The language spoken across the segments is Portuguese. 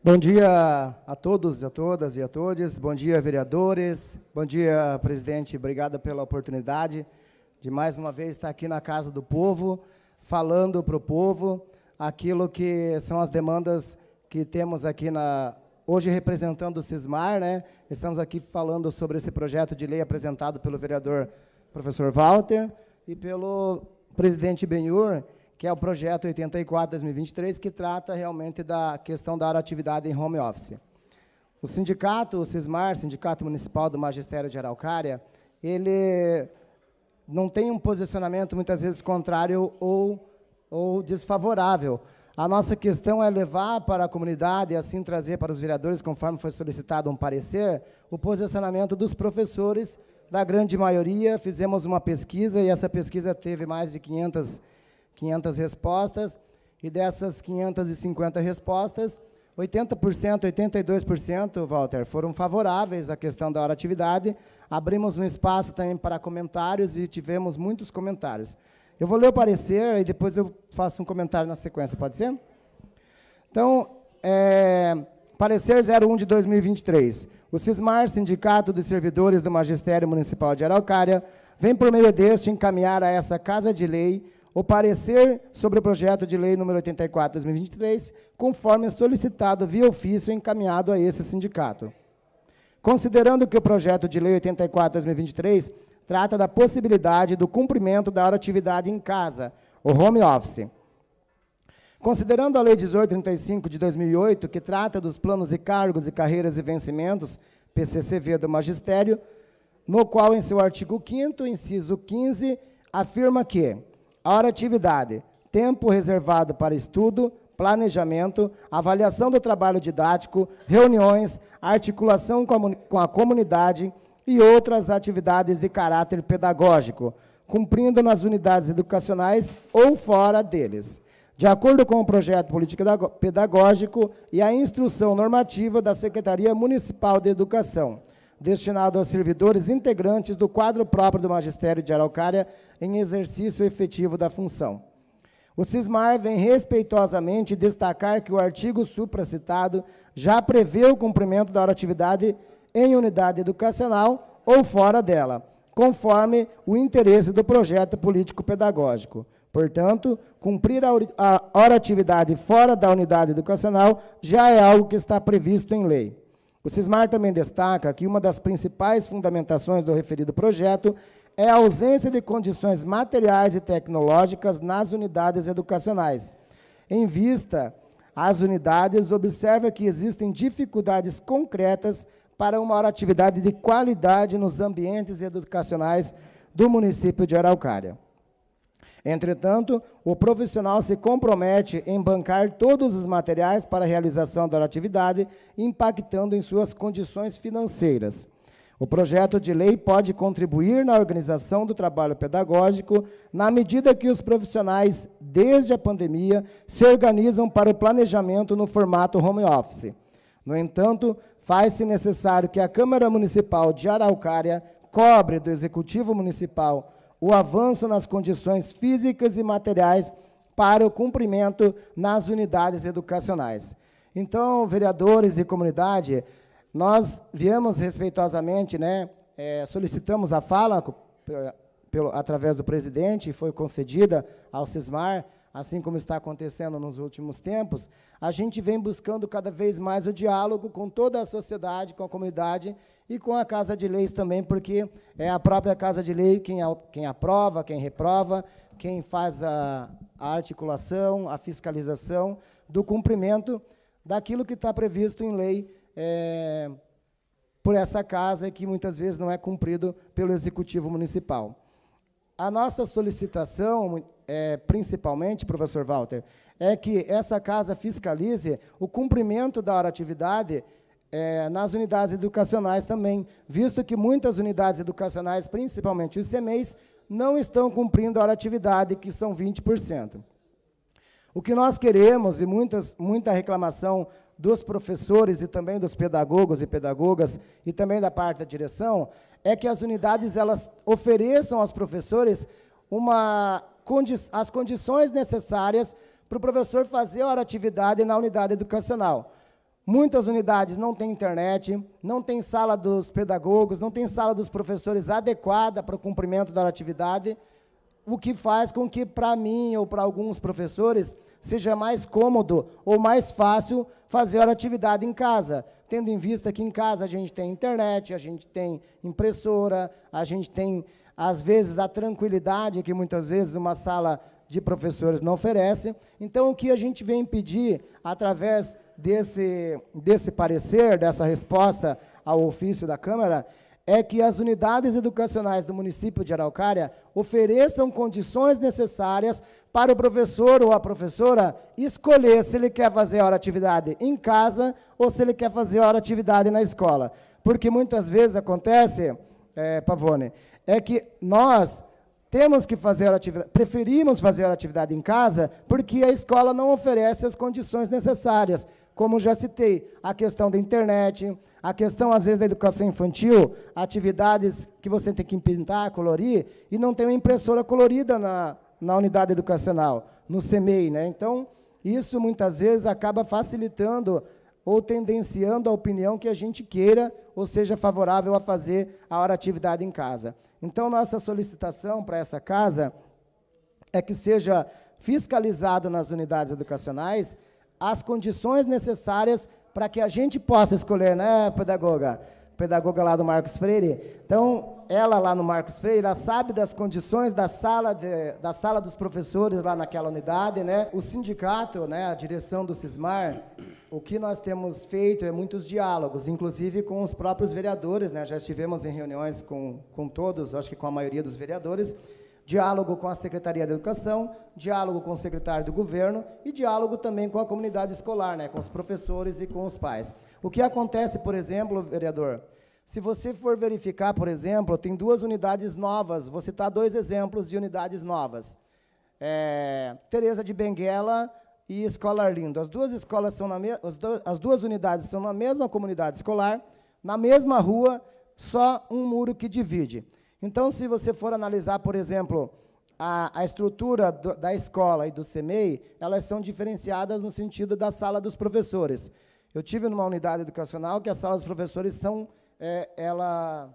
Bom dia a todos, a todas e a todos. Bom dia, vereadores. Bom dia, presidente. Obrigado pela oportunidade de mais uma vez estar aqui na Casa do Povo, falando para o povo aquilo que são as demandas que temos aqui hoje representando o Sismar, né? Estamos aqui falando sobre esse projeto de lei apresentado pelo vereador professor Walter e pelo presidente Benhur, que é o projeto 84/2023, que trata realmente da questão da atividade em home office. O sindicato, o Sismar, Sindicato Municipal do Magistério de Araucária, ele não tem um posicionamento, muitas vezes, contrário ou desfavorável. A nossa questão é levar para a comunidade e, assim, trazer para os vereadores, conforme foi solicitado um parecer, o posicionamento dos professores, da grande maioria. Fizemos uma pesquisa, e essa pesquisa teve mais de 500 respostas, e dessas 550 respostas, 80%, 82%, Walter, foram favoráveis à questão da hora-atividade. Abrimos um espaço também para comentários e tivemos muitos comentários. Eu vou ler o parecer e depois eu faço um comentário na sequência, pode ser? Então, parecer 01 de 2023. O Sismar, Sindicato dos Servidores do Magistério Municipal de Araucária, vem por meio deste encaminhar a essa Casa de Lei o parecer sobre o projeto de lei número 84/2023, conforme solicitado via ofício encaminhado a esse sindicato. Considerando que o projeto de lei 84/2023 trata da possibilidade do cumprimento da atividade em casa, o home office. Considerando a lei 1835 de 2008, que trata dos planos de cargos e carreiras e vencimentos, PCCV do Magistério, no qual, em seu artigo 5º, inciso 15, afirma que a hora-atividade, tempo reservado para estudo, planejamento, avaliação do trabalho didático, reuniões, articulação com a comunidade e outras atividades de caráter pedagógico, cumprindo nas unidades educacionais ou fora deles, de acordo com o projeto político-pedagógico e a instrução normativa da Secretaria Municipal de Educação, destinado aos servidores integrantes do quadro próprio do Magistério de Araucária em exercício efetivo da função. O Sismar vem respeitosamente destacar que o artigo supracitado já prevê o cumprimento da hora-atividade em unidade educacional ou fora dela, conforme o interesse do projeto político-pedagógico. Portanto, cumprir a hora-atividade fora da unidade educacional já é algo que está previsto em lei. O Sismar também destaca que uma das principais fundamentações do referido projeto é a ausência de condições materiais e tecnológicas nas unidades educacionais. Em vista às unidades, observa que existem dificuldades concretas para uma atividade de qualidade nos ambientes educacionais do município de Araucária. Entretanto, o profissional se compromete em bancar todos os materiais para a realização da atividade, impactando em suas condições financeiras. O projeto de lei pode contribuir na organização do trabalho pedagógico, na medida que os profissionais, desde a pandemia, se organizam para o planejamento no formato home office. No entanto, faz-se necessário que a Câmara Municipal de Araucária cobre do Executivo Municipal o avanço nas condições físicas e materiais para o cumprimento nas unidades educacionais. Então, vereadores e comunidade, nós viemos respeitosamente, solicitamos a fala através do presidente, foi concedida ao Sismar, assim como está acontecendo nos últimos tempos. A gente vem buscando cada vez mais o diálogo com toda a sociedade, com a comunidade e com a Casa de Leis também, porque é a própria Casa de Lei quem aprova, quem reprova, quem faz a articulação, a fiscalização do cumprimento daquilo que está previsto em lei por essa casa e que muitas vezes não é cumprido pelo Executivo Municipal. A nossa solicitação, principalmente, professor Walter, é que essa casa fiscalize o cumprimento da hora-atividade nas unidades educacionais também, visto que muitas unidades educacionais, principalmente os CMEIs, não estão cumprindo a hora-atividade, que são 20%. O que nós queremos, e muita reclamação dos professores e também dos pedagogos e pedagogas, e também da parte da direção, é que as unidades elas ofereçam aos professores as condições necessárias para o professor fazer a hora-atividade na unidade educacional. Muitas unidades não têm internet, não tem sala dos pedagogos, não tem sala dos professores adequada para o cumprimento da atividade, o que faz com que, para mim ou para alguns professores, seja mais cômodo ou mais fácil fazer a atividade em casa, tendo em vista que em casa a gente tem internet, a gente tem impressora, a gente tem, às vezes, a tranquilidade que muitas vezes uma sala de professores não oferece. Então, o que a gente vem pedir, através desse parecer, dessa resposta ao ofício da Câmara, é que as unidades educacionais do município de Araucária ofereçam condições necessárias para o professor ou a professora escolher se ele quer fazer a hora atividade em casa ou se ele quer fazer a hora atividade na escola. Porque muitas vezes acontece, Pavone, é que nós temos que fazer a atividade, preferimos fazer a atividade em casa porque a escola não oferece as condições necessárias. Como já citei, a questão da internet, a questão, às vezes, da educação infantil, atividades que você tem que pintar, colorir, e não tem uma impressora colorida na unidade educacional, no CEMEI, né? Então, isso, muitas vezes, acaba facilitando ou tendenciando a opinião que a gente queira, ou seja favorável a fazer a hora atividade em casa. Então, nossa solicitação para essa casa é que seja fiscalizado nas unidades educacionais as condições necessárias para que a gente possa escolher, né, pedagoga? Pedagoga lá do Marcos Freire. Então, ela lá no Marcos Freire, ela sabe das condições da sala dos professores lá naquela unidade, né? O sindicato, né, a direção do Sismar, o que nós temos feito é muitos diálogos, inclusive com os próprios vereadores, né? Já estivemos em reuniões com todos, acho que com a maioria dos vereadores, diálogo com a Secretaria da Educação, diálogo com o secretário do Governo e diálogo também com a comunidade escolar, né, com os professores e com os pais. O que acontece, por exemplo, vereador, se você for verificar, por exemplo, tem 2 unidades novas, vou citar 2 exemplos de unidades novas. Tereza de Benguela e Escola Arlindo. As 2 escolas são as 2 unidades são na mesma comunidade escolar, na mesma rua, só um muro que divide. Então, se você for analisar, por exemplo, a estrutura da escola e do CEMEI, elas são diferenciadas no sentido da sala dos professores. Eu tive numa unidade educacional que a sala dos professores são, ela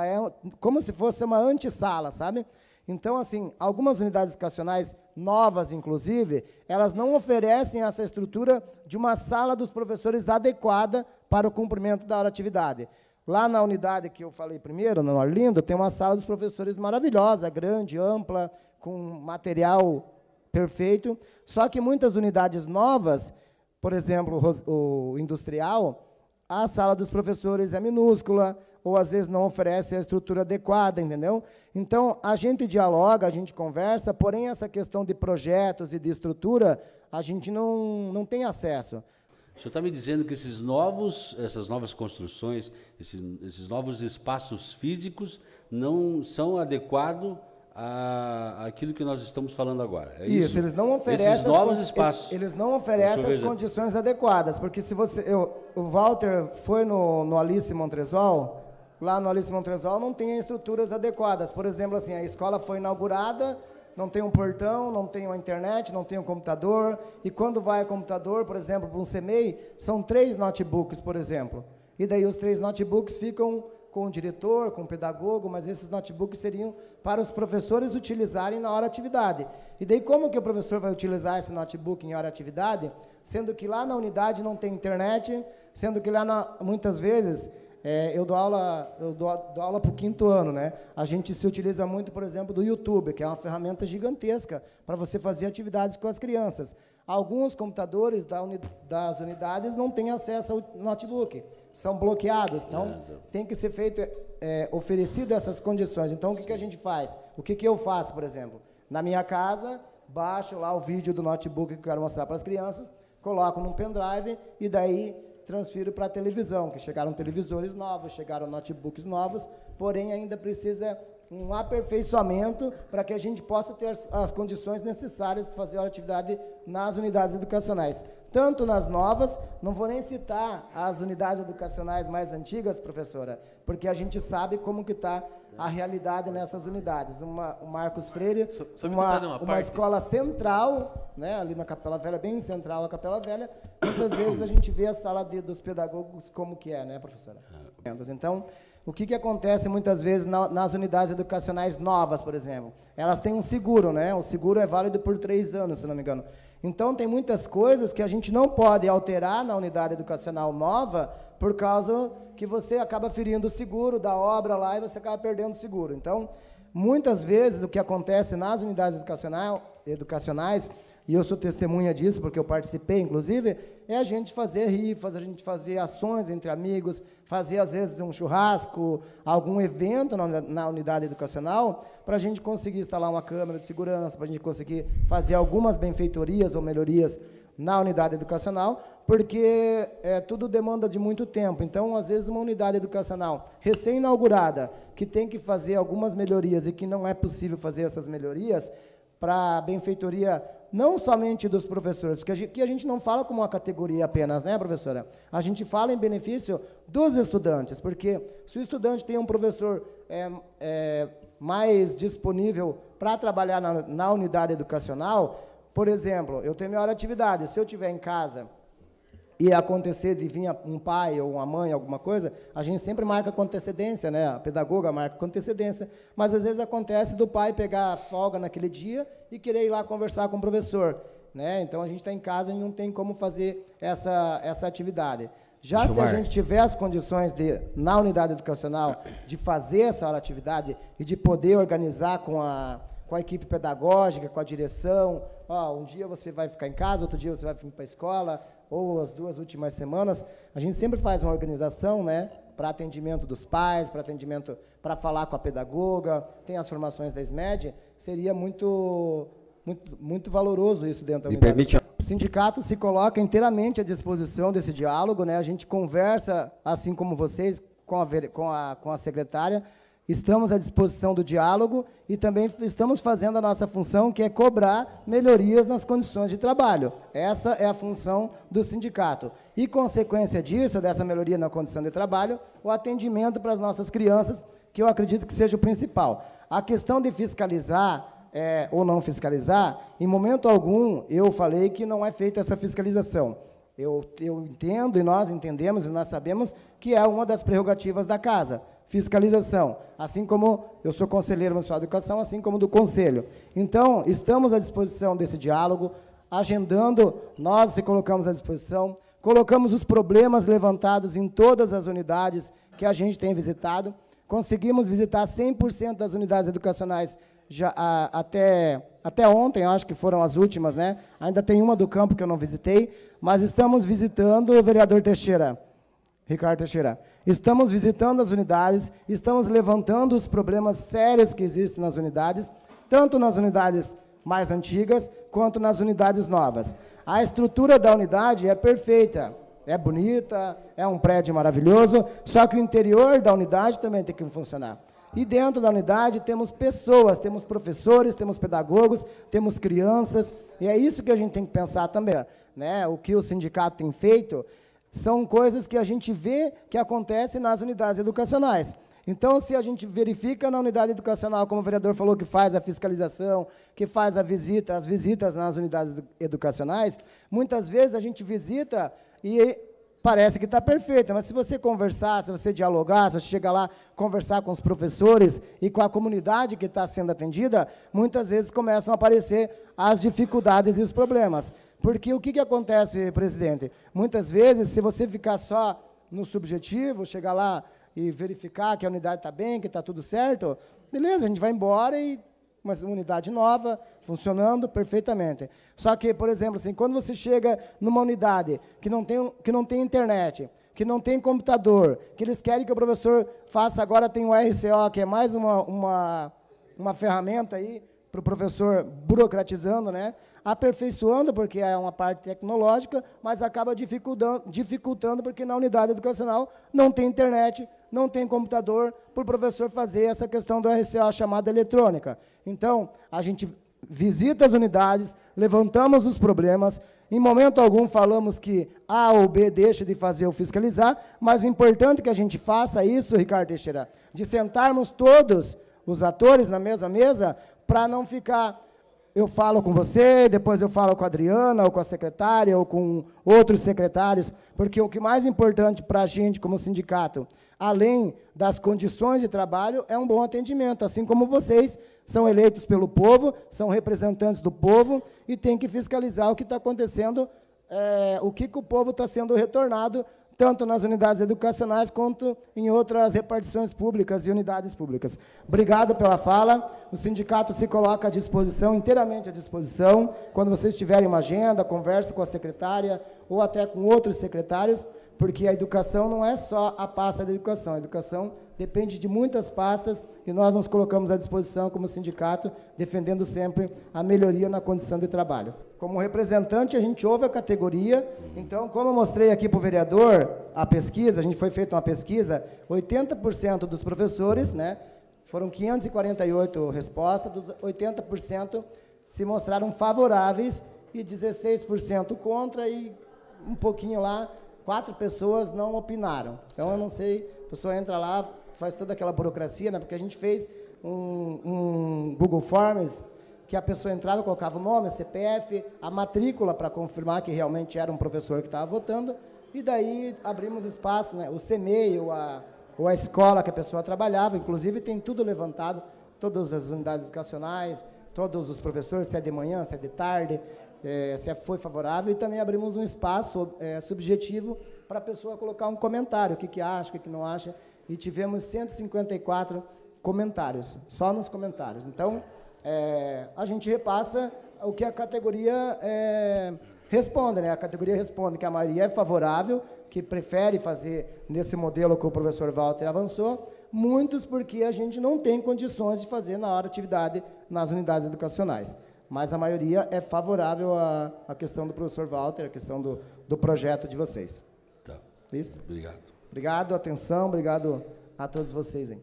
é como se fosse uma antessala, sabe? Então, assim, algumas unidades educacionais novas, inclusive, elas não oferecem essa estrutura de uma sala dos professores adequada para o cumprimento da atividade. Lá na unidade que eu falei primeiro, no Arlindo, tem uma sala dos professores maravilhosa, grande, ampla, com material perfeito, só que muitas unidades novas, por exemplo, o industrial, a sala dos professores é minúscula, ou às vezes não oferece a estrutura adequada, entendeu? Então, a gente dialoga, a gente conversa, porém essa questão de projetos e de estrutura, a gente não tem acesso. O senhor está me dizendo que essas novas construções, esses novos espaços físicos não são adequados àquilo que nós estamos falando agora. É isso? Eles não oferecem esses novos espaços. Eles não oferecem as condições adequadas, porque se o Walter foi no Alice Montresol, lá no Alice Montresol não tem estruturas adequadas. Por exemplo, assim, a escola foi inaugurada, não tem um portão, não tem uma internet, não tem um computador, e quando vai o computador, por exemplo, para um CEMEI, são 3 notebooks, por exemplo. E daí os 3 notebooks ficam com o diretor, com o pedagogo, mas esses notebooks seriam para os professores utilizarem na hora atividade. E daí como que o professor vai utilizar esse notebook em hora atividade, sendo que lá na unidade não tem internet, sendo que lá, muitas vezes, eu dou aula para o 5º ano, né? A gente se utiliza muito, por exemplo, do YouTube, que é uma ferramenta gigantesca para você fazer atividades com as crianças. Alguns computadores das unidades não têm acesso ao notebook, são bloqueados, então tem que ser feito, oferecido essas condições. Então, o que a gente faz? O que eu faço, por exemplo? Na minha casa, baixo lá o vídeo do notebook que eu quero mostrar para as crianças, coloco num pendrive e daí transfiro para a televisão, que chegaram televisores novos, chegaram notebooks novos, porém ainda precisa um aperfeiçoamento para que a gente possa ter as condições necessárias de fazer a atividade nas unidades educacionais. Tanto nas novas, não vou nem citar as unidades educacionais mais antigas, professora, porque a gente sabe como que está a realidade nessas unidades. O Marcos Freire, uma escola central, né, ali na Capela Velha, bem central a Capela Velha, muitas vezes a gente vê a sala dos pedagogos como que é, né, professora? Então, o que acontece muitas vezes nas unidades educacionais novas, por exemplo? Elas têm um seguro, né? O seguro é válido por 3 anos, se não me engano. Então, tem muitas coisas que a gente não pode alterar na unidade educacional nova, por causa que você acaba ferindo o seguro da obra lá e você acaba perdendo o seguro. Então, muitas vezes, o que acontece nas unidades educacionais, e eu sou testemunha disso, porque eu participei, inclusive, é a gente fazer rifas, a gente fazer ações entre amigos, fazer, às vezes, um churrasco, algum evento na unidade educacional, para a gente conseguir instalar uma câmera de segurança, para a gente conseguir fazer algumas benfeitorias ou melhorias na unidade educacional, porque tudo demanda de muito tempo. Então, às vezes, uma unidade educacional recém-inaugurada, que tem que fazer algumas melhorias e que não é possível fazer essas melhorias, para a benfeitoria não somente dos professores, porque aqui a gente não fala como uma categoria apenas, né, professora? A gente fala em benefício dos estudantes, porque se o estudante tem um professor mais disponível para trabalhar na unidade educacional, por exemplo, eu tenho minha hora de atividade, se eu estiver em casa e acontecer de vir um pai ou uma mãe, alguma coisa, a gente sempre marca com antecedência, né? A pedagoga marca com antecedência, mas às vezes acontece do pai pegar folga naquele dia e querer ir lá conversar com o professor, né? Então, a gente está em casa e não tem como fazer essa atividade. Já se a gente tiver as condições na unidade educacional de fazer essa atividade e de poder organizar com a equipe pedagógica, com a direção, um dia você vai ficar em casa, outro dia você vai vir para a escola, ou as 2 últimas semanas, a gente sempre faz uma organização, né, para atendimento dos pais, para atendimento, para falar com a pedagoga, tem as formações da SMED, seria muito valoroso isso dentro da unidade. O sindicato se coloca inteiramente à disposição desse diálogo, né, a gente conversa, assim como vocês, com a secretária, estamos à disposição do diálogo e também estamos fazendo a nossa função, que é cobrar melhorias nas condições de trabalho. Essa é a função do sindicato. E, consequência disso, dessa melhoria na condição de trabalho, o atendimento para as nossas crianças, que eu acredito que seja o principal. A questão de fiscalizar ou não fiscalizar, em momento algum, eu falei que não é feita essa fiscalização. Eu entendo, e nós entendemos, e nós sabemos que é uma das prerrogativas da casa, fiscalização, assim como eu sou conselheiro municipal de educação, assim como do conselho. Então, estamos à disposição desse diálogo, agendando, nós se colocamos à disposição, colocamos os problemas levantados em todas as unidades que a gente tem visitado, conseguimos visitar 100% das unidades educacionais já, até ontem, acho que foram as últimas, né? Ainda tem uma do campo que eu não visitei, mas estamos visitando o vereador Teixeira, Ricardo Teixeira. Estamos visitando as unidades, estamos levantando os problemas sérios que existem nas unidades, tanto nas unidades mais antigas, quanto nas unidades novas. A estrutura da unidade é perfeita, é bonita, é um prédio maravilhoso, só que o interior da unidade também tem que funcionar. E dentro da unidade temos pessoas, temos professores, temos pedagogos, temos crianças, e é isso que a gente tem que pensar também, né? O que o sindicato tem feito são coisas que a gente vê que acontecem nas unidades educacionais. Então, se a gente verifica na unidade educacional, como o vereador falou, que faz a fiscalização, que faz as visitas nas unidades educacionais, muitas vezes a gente visita e parece que está perfeita, mas se você conversar, se você dialogar, se você chegar lá, conversar com os professores e com a comunidade que está sendo atendida, muitas vezes começam a aparecer as dificuldades e os problemas. Porque o que acontece, presidente? Muitas vezes, se você ficar só no subjetivo, chegar lá e verificar que a unidade está bem, que está tudo certo, beleza, a gente vai embora e uma unidade nova, funcionando perfeitamente. Só que, por exemplo, assim, quando você chega numa unidade que não tem internet, que não tem computador, que eles querem que o professor faça, agora tem o RCO, que é mais uma ferramenta aí para o professor burocratizando, né? Aperfeiçoando, porque é uma parte tecnológica, mas acaba dificultando porque na unidade educacional não tem internet, não tem computador para o professor fazer essa questão do RCA, chamada eletrônica. Então, a gente visita as unidades, levantamos os problemas, em momento algum falamos que A ou B deixa de fazer ou fiscalizar, mas o importante é que a gente faça isso, Ricardo Teixeira, de sentarmos todos os atores na mesma mesa, para não ficar, eu falo com você, depois eu falo com a Adriana, ou com a secretária, ou com outros secretários, porque o que mais importante para a gente, como sindicato, além das condições de trabalho, é um bom atendimento, assim como vocês são eleitos pelo povo, são representantes do povo, e têm que fiscalizar o que está acontecendo, o que o povo está sendo retornado, tanto nas unidades educacionais, quanto em outras repartições públicas e unidades públicas. Obrigado pela fala, o sindicato se coloca à disposição, inteiramente à disposição, quando vocês tiverem uma agenda, converse com a secretária, ou até com outros secretários, porque a educação não é só a pasta da educação, a educação depende de muitas pastas, e nós nos colocamos à disposição como sindicato, defendendo sempre a melhoria na condição de trabalho. Como representante, a gente ouve a categoria, então, como eu mostrei aqui para o vereador, a pesquisa, a gente foi feita uma pesquisa, 80% dos professores, né, foram 548 respostas, dos 80% se mostraram favoráveis, e 16% contra, e um pouquinho lá, 4 pessoas não opinaram. Então, eu não sei, a pessoa entra lá, faz toda aquela burocracia, né, porque a gente fez um Google Forms, que a pessoa entrava, colocava o nome, a CPF, a matrícula para confirmar que realmente era um professor que estava votando, e daí abrimos espaço, né, o CMEI, ou a escola que a pessoa trabalhava, inclusive tem tudo levantado, todas as unidades educacionais, todos os professores, se é de manhã, se é de tarde, se foi favorável, e também abrimos um espaço subjetivo para a pessoa colocar um comentário, o que acha, o que não acha, e tivemos 154 comentários, só nos comentários. Então, a gente repassa o que a categoria responde, né? A categoria responde que a maioria é favorável, que prefere fazer nesse modelo que o professor Walter avançou, muitos porque a gente não tem condições de fazer na hora atividade nas unidades educacionais. Mas a maioria é favorável à questão do professor Walter, à questão do projeto de vocês. Tá. Isso? Obrigado. Obrigado, atenção, obrigado a todos vocês, hein?